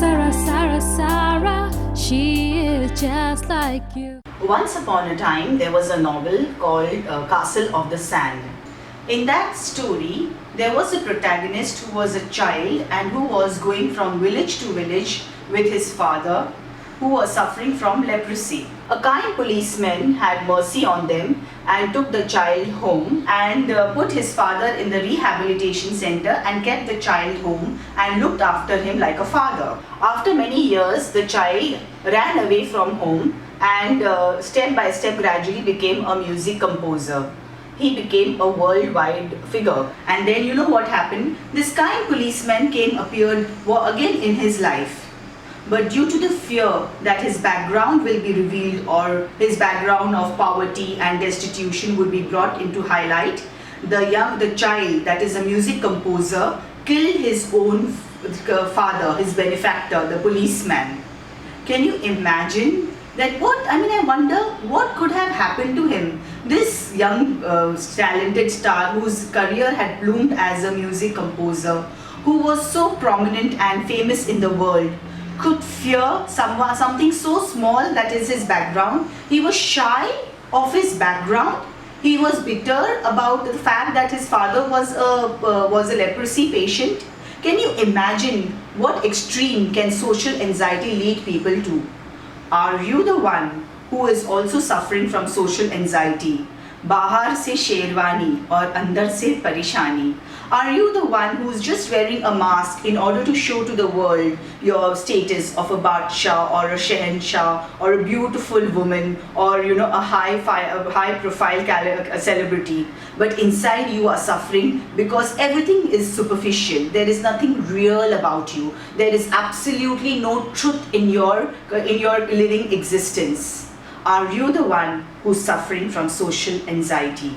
Sara, Sara, Sara, she is just like you. Once upon a time, there was a novel called Castle of the Sand. In that story, there was a protagonist who was a child and who was going from village to village with his father, who was suffering from leprosy. A kind policeman had mercy on them and took the child home and put his father in the rehabilitation center and kept the child home and looked after him like a father. After many years, the child ran away from home and step by step gradually became a music composer. He became a worldwide figure. And then you know what happened? This kind policeman appeared again in his life. But due to the fear that his background will be revealed or his background of poverty and destitution would be brought into highlight, the child that is a music composer killed his own father, his benefactor, the policeman. Can you imagine? I wonder what could have happened to him. This young talented star whose career had bloomed as a music composer, who was so prominent and famous in the world, could fear something so small, that is his background. He was shy of his background. He was bitter about the fact that his father was a leprosy patient. Can you imagine what extreme can social anxiety lead people to? Are you the one who is also suffering from social anxiety? Bahar se sherwani or andar se parishani. Are you the one who is just wearing a mask in order to show to the world your status of a Badshah or a Shehenshah or a beautiful woman or a high profile celebrity, but inside you are suffering because everything is superficial. There is nothing real about you. There is absolutely no truth in your living existence. Are you the one who's suffering from social anxiety?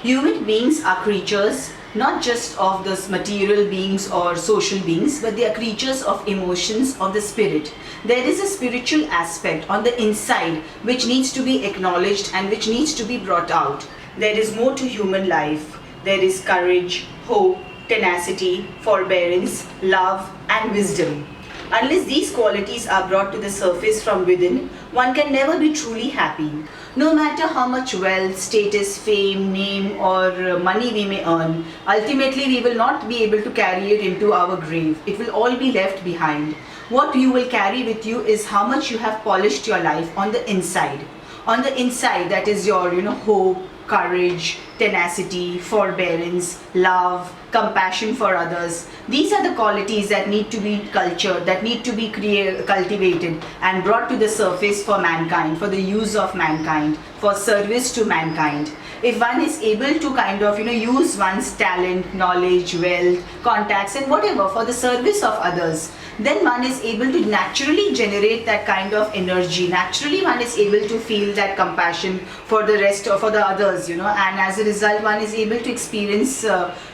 Human beings are creatures not just of those material beings or social beings, but they are creatures of emotions of the spirit. There is a spiritual aspect on the inside which needs to be acknowledged and which needs to be brought out. There is more to human life. There is courage, hope, tenacity, forbearance, love and wisdom. Unless these qualities are brought to the surface from within, one can never be truly happy. No matter how much wealth, status, fame, name or money we may earn, ultimately we will not be able to carry it into our grave. It will all be left behind. What you will carry with you is how much you have polished your life on the inside. On the inside, that is your hope, courage, tenacity, forbearance, love, compassion for others. These are the qualities that need to be cultured, that need to be cultivated and brought to the surface for mankind, for the use of mankind, for service to mankind. If one is able to use one's talent, knowledge, wealth, contacts and whatever for the service of others, then one is able to naturally generate that kind of energy. Naturally one is able to feel that compassion for the rest or for the others, and as a result one is able to experience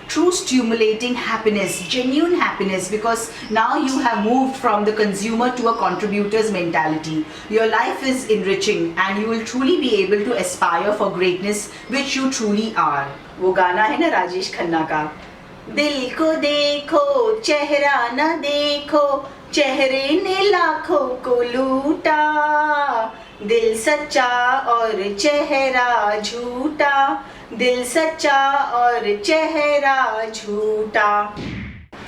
true stimulating happiness, genuine happiness, because now you have moved from the consumer to a contributor's mentality. Your life is enriching and you will truly be able to aspire for greatness, which you truly are. वो गाना है ना राजेश खन्ना का, दिल को देखो चेहरा न देखो, चेहरे ने लाखों को लूटा, दिल सच्चा और चेहरा झूठा, दिल सच्चा और चेहरा झूठा.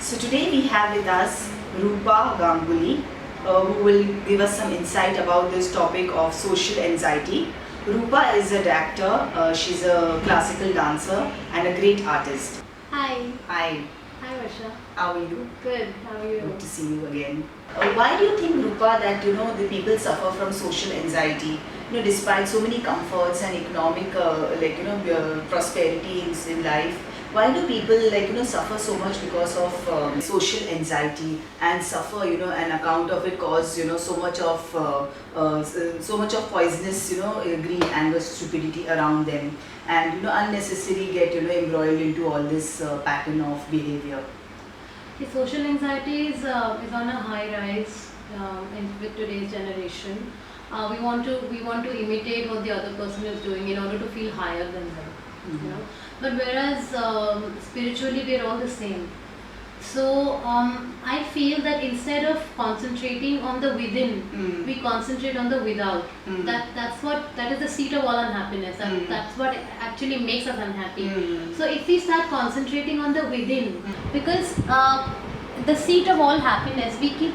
So today we have with us Rupa Ganguly, who will give us some insight about this topic of social anxiety. Rupa is a actor, she's a classical dancer and a great artist. Hi. Hi. Hi, Varsha. How are you? Good. How are you? Good to see you again. Why do you think, Rupa, that the people suffer from social anxiety? Despite so many comforts and economic prosperity in life, why do people suffer so much because of social anxiety and suffer an account of it cause so much of poisonous greed, anger, stupidity around them, and unnecessarily get embroiled into all this pattern of behavior? The social anxiety is on a high rise with today's generation. We want to imitate what the other person is doing in order to feel higher than them. But whereas spiritually we are all the same. So I feel that instead of concentrating on the within, we concentrate on the without. That is the seat of all unhappiness. That's what actually makes us unhappy. So if we start concentrating on the within, because the seat of all happiness, we keep.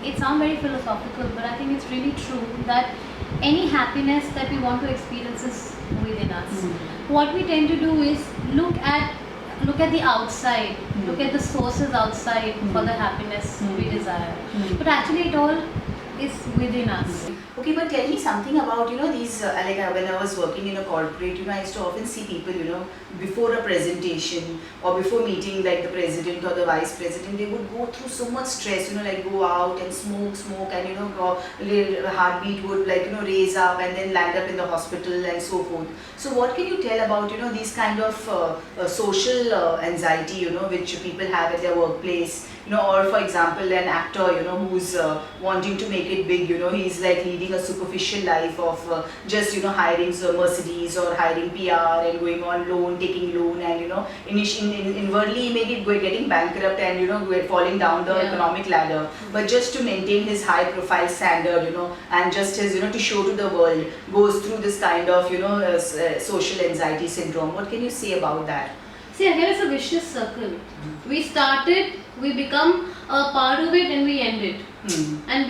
It sounds very philosophical, but I think it's really true that any happiness that we want to experience is within us. What we tend to do is look at the outside, look at the sources outside for the happiness we desire. But actually it all is within us. Okay, but tell me something about, these, when I was working in a corporate, I used to often see people, before a presentation or before meeting like the president or the vice president, they would go through so much stress, like go out and smoke and, heartbeat would raise up and then land up in the hospital and so forth. So what can you tell about, these kind of social anxiety, which people have at their workplace? Or for example, an actor, who's wanting to make it big, he's like leading a superficial life of just, hiring Mercedes or hiring PR and going on loan, taking loan and, inwardly maybe getting bankrupt and, falling down the economic ladder. But just to maintain his high profile standard, and just his, to show to the world, goes through this kind of, social anxiety syndrome. What can you say about that? See, again, it's a vicious circle. We started, we become a part of it, and we end it. And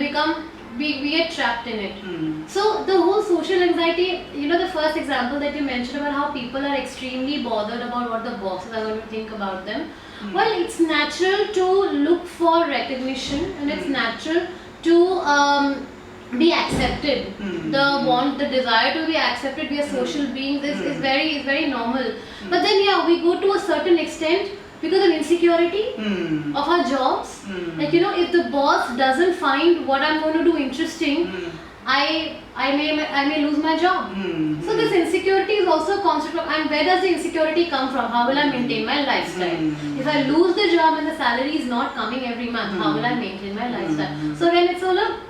we get trapped in it. So the whole social anxiety, the first example that you mentioned about how people are extremely bothered about what the bosses are going to think about them. Well, it's natural to look for recognition, and it's natural to be accepted. The desire to be accepted, we are social beings, is very normal. But then we go to a certain extent because of insecurity of our jobs. Like if the boss doesn't find what I'm going to do interesting, I may lose my job. So this insecurity is also a constant. And where does the insecurity come from? How will I maintain my lifestyle? If I lose the job and the salary is not coming every month, how will I maintain my lifestyle? So then it's all a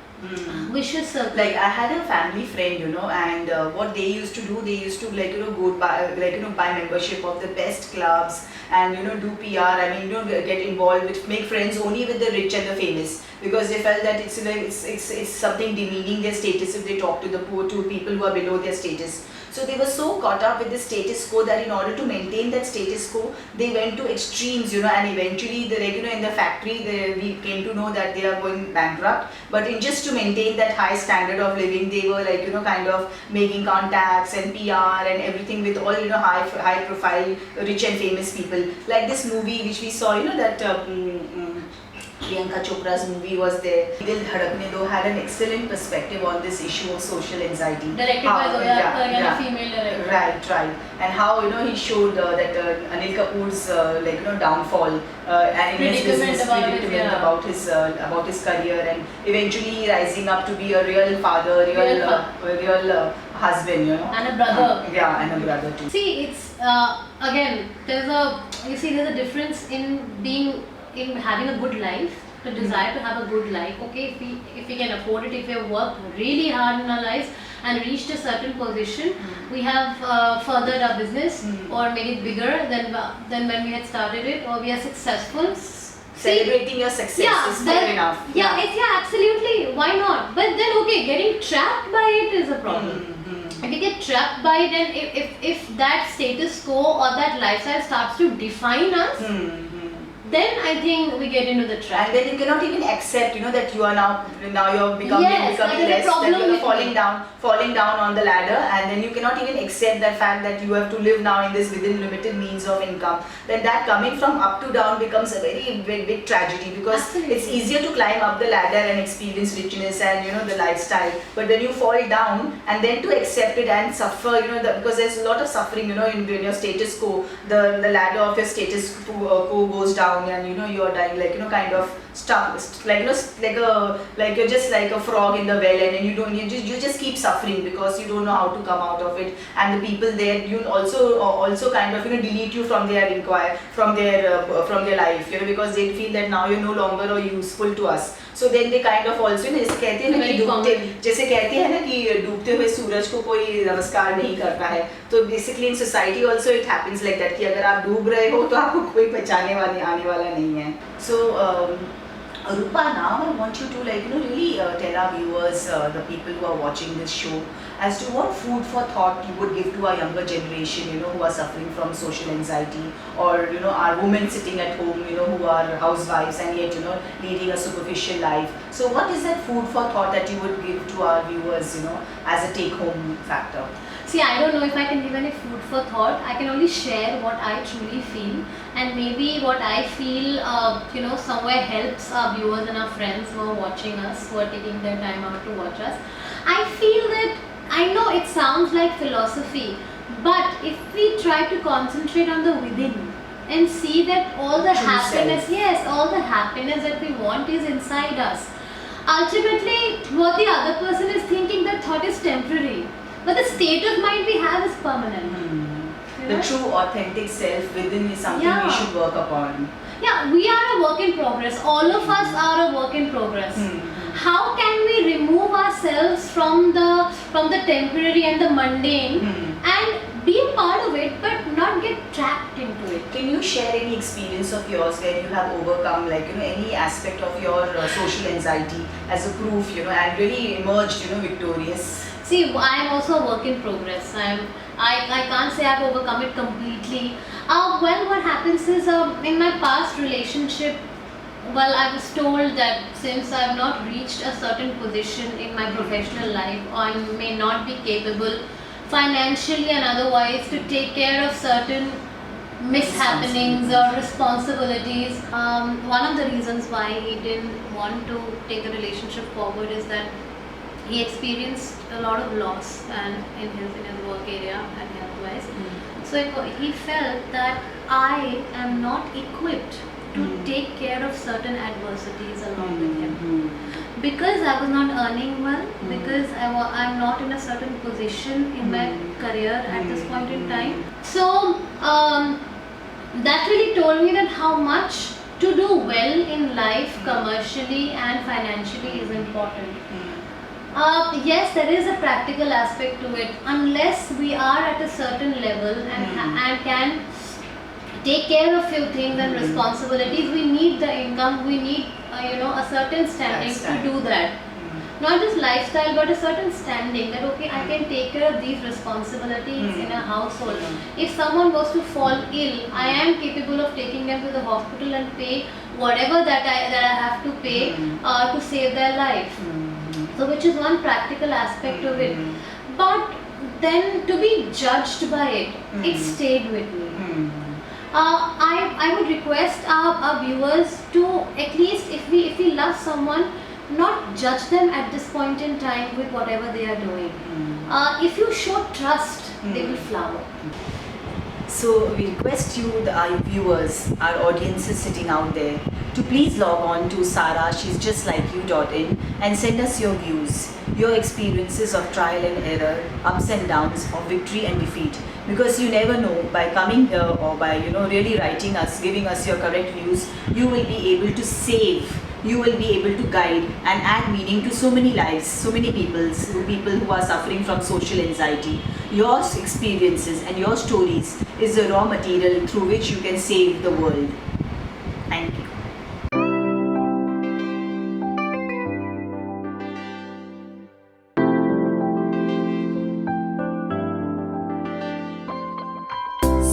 vicious circle. Like I had a family friend, and what they used to do, they used to go buy buy membership of the best clubs and do PR. I mean, get involved with, make friends only with the rich and the famous, because they felt that it's something demeaning their status if they talk to the poor, to people who are below their status. So they were so caught up with the status quo that in order to maintain that status quo, they went to extremes, and eventually, in the factory, we came to know that they are going bankrupt. But just to maintain that high standard of living, they were kind of making contacts and PR and everything with all, high profile, rich and famous people. Like this movie which we saw, that Priyanka Chopra's movie was there. Dil Dhadakne Do had an excellent perspective on this issue of social anxiety. Directed by Zoya Akhtar, a female director. Right. And how he showed that Anil Kapoor's downfall and in his business predicament about his career, and eventually rising up to be a real father, real husband, and a brother. And a brother too. See, it's again there's a difference in having a good life, the desire to have a good life. Okay, if we can afford it, if we have worked really hard in our lives and reached a certain position, we have furthered our business or made it bigger than when we had started it, or we are successful. Celebrating your success is fair enough. Absolutely. Why not? But then getting trapped by it is a problem. If you get trapped by it, then if that status quo or that lifestyle starts to define us, then I think we get into the trap. And then you cannot even accept, that you are now you're becoming less, that you're falling down on the ladder, and then you cannot even accept that fact that you have to live now in this within limited means of income. Then that coming from up to down becomes a very big tragedy, because Absolutely. It's easier to climb up the ladder and experience richness and the lifestyle, but when you fall down and then to accept it and suffer, because there's a lot of suffering, in your status quo, the ladder of your status quo goes down, and you're dying kind of stuck, like you're just like a frog in the well, and then you just keep suffering because you don't know how to come out of it, and the people there you also kind of delete you from their life, because they feel that now you're no longer useful to us. So then they kind of also, जैसे कहते हैं ना कि Very डूबते, common. जैसे कहते हैं ना कि डूबते हुए सूरज को कोई नमस्कार नहीं करता है, तो basically in society also it happens like that कि अगर आप डूब रहे हो तो आपको कोई पहचाने वाले आने वाला नहीं है. So Rupa, now I want you to really tell our viewers, the people who are watching this show, as to what food for thought you would give to our younger generation, who are suffering from social anxiety, or our women sitting at home, who are housewives and yet leading a superficial life. So what is that food for thought that you would give to our viewers, as a take-home factor? See, I don't know if I can give any food for thought. I can only share what I truly feel, and maybe what I feel, somewhere helps our viewers and our friends who are watching us, who are taking their time out to watch us. I feel that, I know it sounds like philosophy, but if we try to concentrate on the within and see that all the True happiness, self. yes, all the happiness that we want is inside us. Ultimately, what the other person is thinking, that thought is temporary. But the state of mind we have is permanent. You The know? true authentic self within is something Yeah. we should work upon. Yeah, we are a work in progress. All of us are a work in progress. How can we remove ourselves from the temporary and the mundane and be a part of it, but not get trapped into it? Can you share any experience of yours where you have overcome, any aspect of your social anxiety as a proof, and really emerged, victorious? See, I am also a work in progress. I can't say I've overcome it completely. Well, what happens is, in my past relationship, well, I was told that since I've not reached a certain position in my professional life, or I may not be capable financially and otherwise to take care of certain mishappenings or responsibilities. One of the reasons why he didn't want to take the relationship forward is that he experienced a lot of loss and in his work area and health-wise. So he felt that I am not equipped to take care of certain adversities along with him. Because I was not earning well, because I'm not in a certain position in my career at this point in time. So that really told me that how much to do well in life commercially and financially is important. Yes, there is a practical aspect to it. Unless we are at a certain level and can take care of few things and responsibilities, we need the income, we need a certain standing to do that. Not just lifestyle, but a certain standing that okay, I can take care of these responsibilities in a household. If someone was to fall ill, I am capable of taking them to the hospital and pay whatever that I have to pay to save their life. So which is one practical aspect of it. But then to be judged by it, it stayed with me. I would request our viewers to, at least if we love someone, not judge them at this point in time with whatever they are doing. If you show trust, they will flower. So we request you, our viewers, our audiences sitting out there, to please log on to Sara, she's just like you.in, and send us your views, your experiences of trial and error, ups and downs, of victory and defeat. Because you never know, by coming here or by really writing us, giving us your correct views, you will be able to save, you will be able to guide and add meaning to so many lives, so many people who are suffering from social anxiety. Your experiences and your stories is the raw material through which you can save the world. Thank you.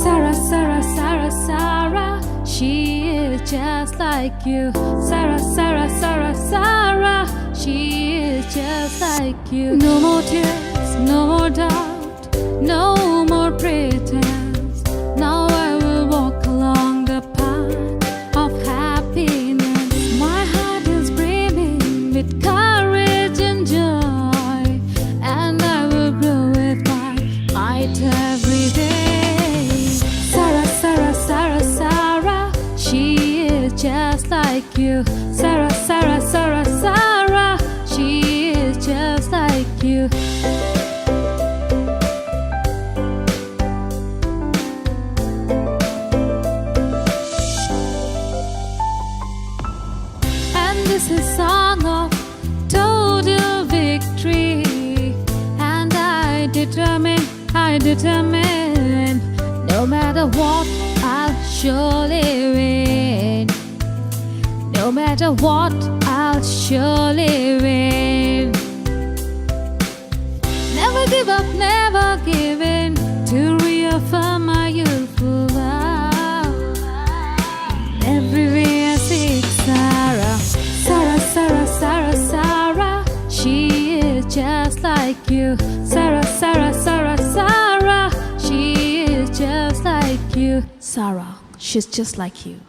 Sara, Sara, Sara, Sara, she is just like you. Sara, Sara, Sara, Sara, she is just like you. No more tears, no more doubt, no more pretense. Now I will walk along the path of happiness. My heart is brimming with courage and joy, and I will grow with my might every day. Sara, Sara, Sara, Sara, she is just like you. Sara, Sara, Sara, Sara, she is just like you. And this is song I determined, no matter what, I'll surely win. No matter what, I'll surely win. Never give up, never give in, to reaffirm my youthful vow. Everywhere I seek Sara, Sara, Sara, Sara, Sara. She is just like you. Sara, Sara, Sara, Sara. She is just like you. Sara, she's just like you.